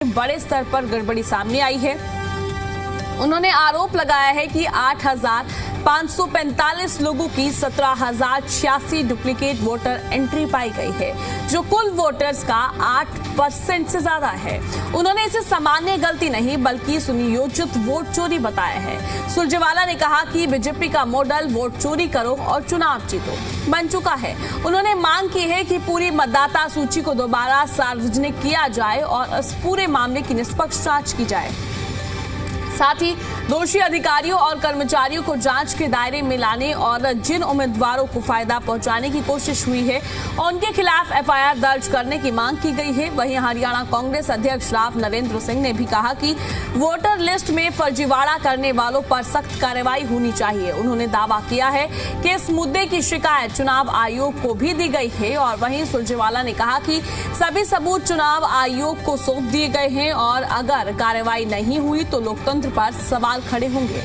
बड़े स्तर पर गड़बड़ी सामने आई है। उन्होंने आरोप लगाया है कि 8,545 लोगों की 17,086 डुप्लीकेट वोटर एंट्री पाई गई है, जो कुल वोटर्स का 8% से ज्यादा है। उन्होंने इसे सामान्य गलती नहीं बल्कि सुनियोजित वोट चोरी बताया है। सुरजेवाला ने कहा कि बीजेपी का मॉडल वोट चोरी करो और चुनाव जीतो बन चुका है। उन्होंने मांग की है कि पूरी मतदाता सूची को दोबारा सार्वजनिक किया जाए और इस पूरे मामले की निष्पक्ष जांच की जाए। साथ ही दोषी अधिकारियों और कर्मचारियों को जांच के दायरे में लाने और जिन उम्मीदवारों को फायदा पहुंचाने की कोशिश हुई है और उनके खिलाफ एफआईआर दर्ज करने की मांग की गई है। वहीं हरियाणा कांग्रेस अध्यक्ष राव नरेंद्र सिंह ने भी कहा कि वोटर लिस्ट में फर्जीवाड़ा करने वालों पर सख्त कार्रवाई होनी चाहिए। उन्होंने दावा किया है कि इस मुद्दे की शिकायत चुनाव आयोग को भी दी गई है और वहीं सुरजेवाला ने कहा कि सभी सबूत चुनाव आयोग को सौंप दिए गए हैं और अगर कार्रवाई नहीं हुई तो लोकतंत्र पर सवाल खड़े होंगे।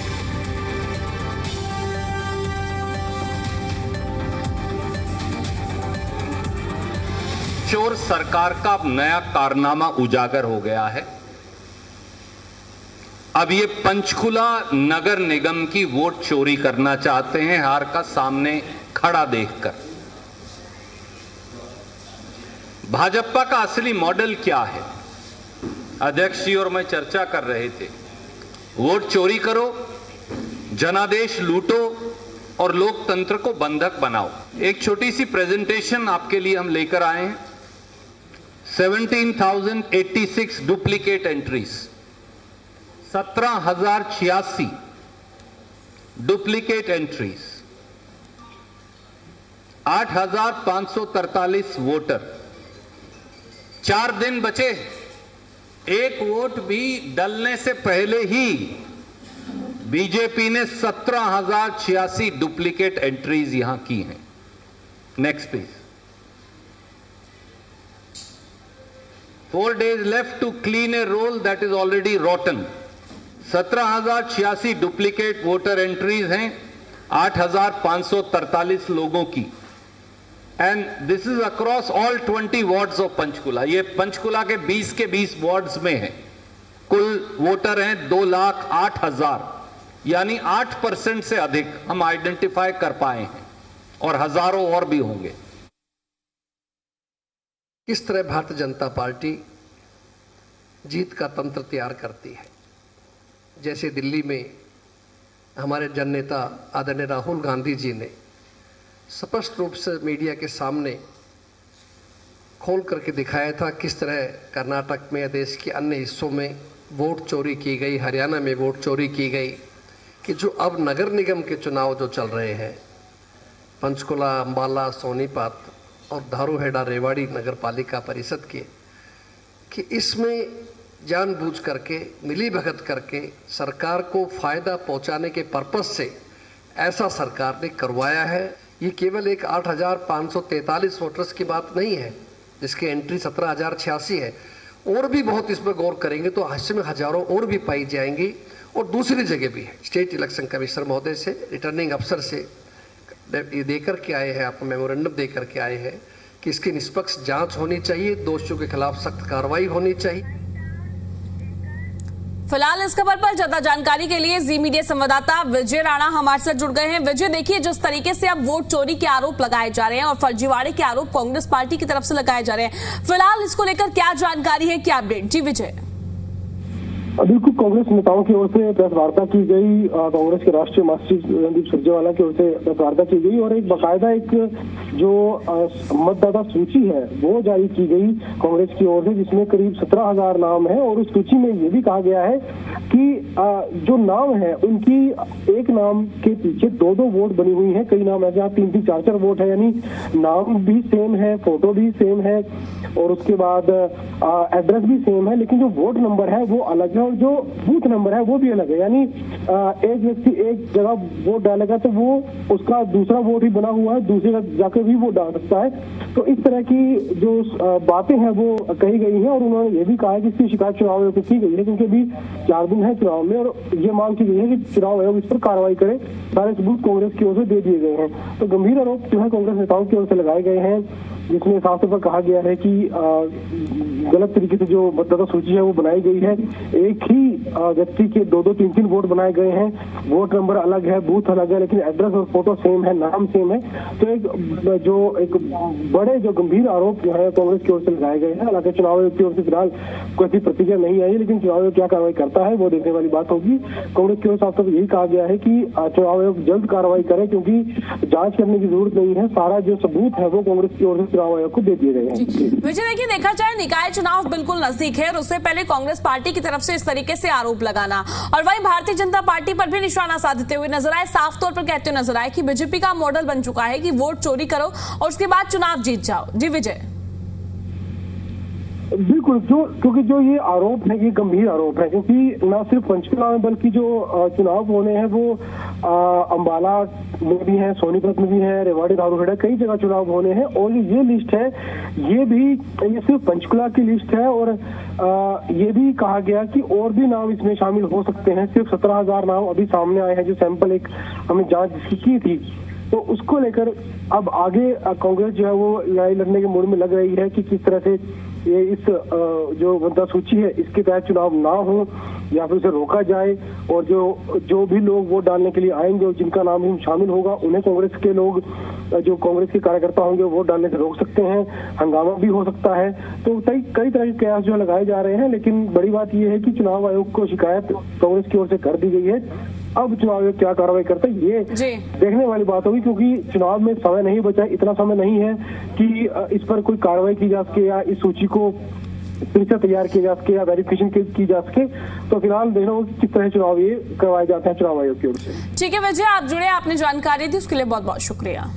चोर सरकार का नया कारनामा उजागर हो गया है। अब ये पंचकुला नगर निगम की वोट चोरी करना चाहते हैं, हार का सामने खड़ा देखकर। भाजपा का असली मॉडल क्या है? अध्यक्ष जी और मैं चर्चा कर रहे थे। वोट चोरी करो, जनादेश लूटो और लोकतंत्र को बंधक बनाओ। एक छोटी सी प्रेजेंटेशन आपके लिए हम लेकर आए हैं। 17,086 duplicate entries, 17,086 duplicate entries, 8,543 voter. 4 दिन बचे, एक वोट भी डलने से पहले ही बीजेपी ने 17,086 डुप्लीकेट एंट्रीज यहां की हैं। Next please. 4 days left to clean a roll that is already rotten। 17,086 duplicate voter entries हैं 8,543 लोगों की। And this is across all 20 wards of Panchkula. ये पंचकुला के 20 के 20 वार्ड्स में है। कुल वोटर हैं 2,08,000, यानी 8% से अधिक हम आइडेंटिफाई कर पाए हैं और हजारों और भी होंगे। किस तरह भारतीय जनता पार्टी जीत का तंत्र तैयार करती है। जैसे दिल्ली में हमारे जननेता आदरणीय राहुल गांधी जी ने स्पष्ट रूप से मीडिया के सामने खोल करके दिखाया था किस तरह कर्नाटक में या देश के अन्य हिस्सों में वोट चोरी की गई, हरियाणा में वोट चोरी की गई, कि जो अब नगर निगम के चुनाव जो चल रहे हैं पंचकुला, अंबाला, सोनीपत और धारूहेड़ा, रेवाड़ी नगर पालिका परिषद के, कि इसमें जानबूझ करके मिली भगत करके सरकार को फ़ायदा पहुंचाने के पर्पस से ऐसा सरकार ने करवाया है। ये केवल एक 8,543 वोटर्स की बात नहीं है जिसकी एंट्री 17,086 है। और भी बहुत इसमें गौर करेंगे तो इसमें हजारों और भी पाई जाएंगी और दूसरी जगह भी है। स्टेट इलेक्शन कमिश्नर महोदय से, रिटर्निंग अफसर से ये देकर के आए हैं, आपको मेमोरेंडम देकर के आए हैं कि इसकी निष्पक्ष जांच होनी चाहिए, दोषियों के खिलाफ सख्त कार्रवाई होनी चाहिए। फिलहाल इस खबर पर ज्यादा जानकारी के लिए जी मीडिया संवाददाता विजय राणा हमारे साथ जुड़ गए हैं। विजय, देखिए जिस तरीके से अब वोट चोरी के आरोप लगाए जा रहे हैं और फर्जीवाड़े के आरोप कांग्रेस पार्टी की तरफ से लगाए जा रहे हैं, फिलहाल इसको लेकर क्या जानकारी है, क्या अपडेट? जी विजय। बिल्कुल, कांग्रेस नेताओं की ओर से प्रेस वार्ता की गई, कांग्रेस के राष्ट्रीय महासचिव रणदीप सुरजेवाला की ओर से प्रेस वार्ता की गई और एक बाकायदा एक जो मतदाता सूची है वो जारी की गई कांग्रेस की ओर से, जिसमें करीब 17,000 नाम है और उस सूची में ये भी कहा गया है कि जो नाम है उनकी एक नाम के पीछे 2-2 वोट बनी हुई है। कई नाम ऐसे 3-3, 4-4 वोट है, यानी नाम भी सेम है, फोटो भी सेम है और उसके बाद एड्रेस भी सेम है, लेकिन जो वोट नंबर है वो अलग है और जो बूथ नंबर है वो भी अलग है। यानी एक व्यक्ति एक जगह वोट डालेगा तो वो उसका दूसरा वोट ही बना हुआ है, दूसरी जगह जाकर भी वो डाल सकता है। तो इस तरह की जो बातें हैं वो कही गई हैं और उन्होंने ये भी कहा है कि इसकी शिकायत चुनाव आयोग को की गई है, क्योंकि अभी 4 दिन है चुनाव में और ये मांग की गई है कि चुनाव आयोग इस पर कार्रवाई करे। सारे सबूत कांग्रेस की ओर से दे दिए गए हैं। तो गंभीर आरोप जो है कांग्रेस नेताओं की ओर से लगाए गए हैं जिसमें साफ तौर पर कहा गया है कि गलत तरीके से जो मतदाता सूची है वो बनाई गई है। एक ही व्यक्ति के 2-3 वोट बनाए गए हैं, वोट नंबर अलग है, बूथ अलग है, लेकिन एड्रेस और फोटो सेम है, नाम सेम है। तो एक बड़े जो गंभीर आरोप जो है कांग्रेस की ओर से लगाए गए हैं। हालांकि चुनाव आयोग की ओर से फिलहाल कोई ऐसी प्रतिक्रिया नहीं आई, लेकिन चुनाव आयोग क्या कार्रवाई करता है वो देखने वाली बात होगी। कांग्रेस की ओर से साफ तौर पर यही कहा गया है कि चुनाव आयोग जल्द कार्रवाई करे, क्योंकि जांच करने की जरूरत नहीं है। सारा जो सबूत है वो कांग्रेस की ओर से चुनाव आयोग को दे दिए गए हैं। विजय, देखिए, देखा जाए निकाय चुनाव बिल्कुल नजदीक है और उससे पहले कांग्रेस पार्टी की तरफ से इस तरीके से आरोप लगाना और वहीं भारतीय जनता पार्टी पर भी निशाना साधते हुए नजर आए, साफ तौर पर कहते हुए नजर आए कि बीजेपी का मॉडल बन चुका है कि वोट चोरी करो और उसके बाद चुनाव जीत जाओ। जी विजय। बिल्कुल, क्योंकि जो ये आरोप है ये गंभीर आरोप है, क्योंकि न सिर्फ पंचकुला में बल्कि जो चुनाव होने हैं वो अंबाला में भी है, सोनीपत में भी है, रेवाड़ी, धारूहेड़ा, कई जगह चुनाव होने हैं। और ये लिस्ट है ये सिर्फ पंचकुला की लिस्ट है और ये भी कहा गया कि और भी नाम इसमें शामिल हो सकते हैं। सिर्फ 17,000 नाम अभी सामने आए हैं, जो सैंपल एक हमने जांच जिसकी की थी, तो उसको लेकर अब आगे कांग्रेस जो है वो लड़ाई लड़ने के मूड में लग रही है कि किस तरह से ये इस जो मतदाता सूची है इसके तहत चुनाव ना हो या फिर उसे रोका जाए, और जो भी लोग वोट डालने के लिए आएंगे और जिनका नाम शामिल होगा उन्हें कांग्रेस के लोग, जो कांग्रेस के कार्यकर्ता होंगे, वोट डालने से रोक सकते हैं, हंगामा भी हो सकता है। तो कई तरह के कयास जो लगाए जा रहे हैं, लेकिन बड़ी बात यह है कि चुनाव आयोग को शिकायत कांग्रेस की ओर से कर दी गई है। अब चुनाव आयोग क्या कार्रवाई करता है ये देखने वाली बात होगी, क्योंकि चुनाव में समय नहीं बचा, इतना समय नहीं है कि इस पर कोई कार्रवाई की जा सके या इस सूची को फिर से तैयार किया जा सके या वेरिफिकेशन की जा सके। तो फिलहाल देखना होगा कि किस तरह चुनाव ये करवाए जाते हैं चुनाव आयोग की ओर से। ठीक है विजय, आप जुड़े, आपने जानकारी दी उसके लिए बहुत बहुत शुक्रिया।